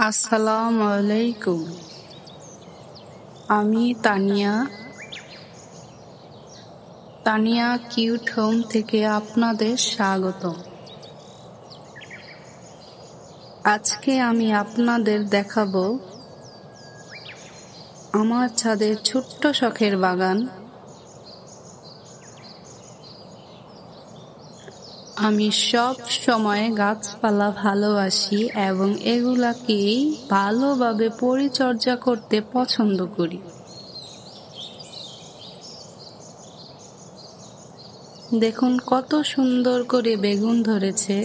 আসসালামু আলাইকুম। আমি তানিয়া কিউট হোম থেকে আপনাদের স্বাগত। আজকে আমি আপনাদের দেখাবো আমার ছাদের ছোট্ট শখের বাগান। আমি সব সময় গাছপালা ভালোবাসি এবং এগুলাকেই ভালোভাবে পরিচর্যা করতে পছন্দ করি। দেখুন কত সুন্দর করে বেগুন ধরেছে।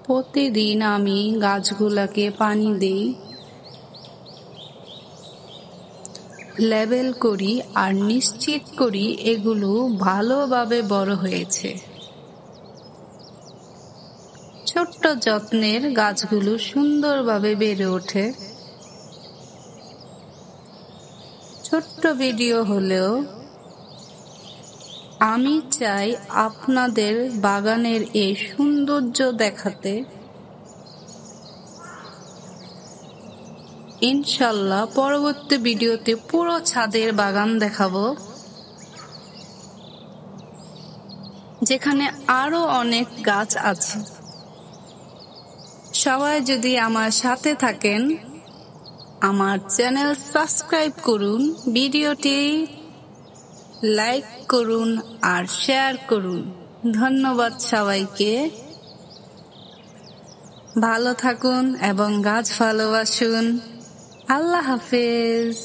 প্রতিদিন আমি গাছগুলাকে পানি দিই, লেবেল করি আর নিশ্চিত করি এগুলো ভালোভাবে বড় হয়েছে। ছোট্ট যত্নের গাছগুলো সুন্দরভাবে বেড়ে ওঠে। ছোট্ট ভিডিও হলেও আমি চাই আপনাদের বাগানের এই সৌন্দর্য দেখাতে। ইনশাল্লাহ পরবর্তী ভিডিওতে পুরো ছাদের বাগান দেখাবো, যেখানে আরো অনেক গাছ আছে। সবাই যদি আমার সাথে থাকেন, আমার চ্যানেল সাবস্ক্রাইব করুন, ভিডিওটি লাইক করুন আর শেয়ার করুন। ধন্যবাদ সবাইকে। ভালো থাকুন এবং গাছ ভালোবাসুন। আল্লাহ হাফেজ।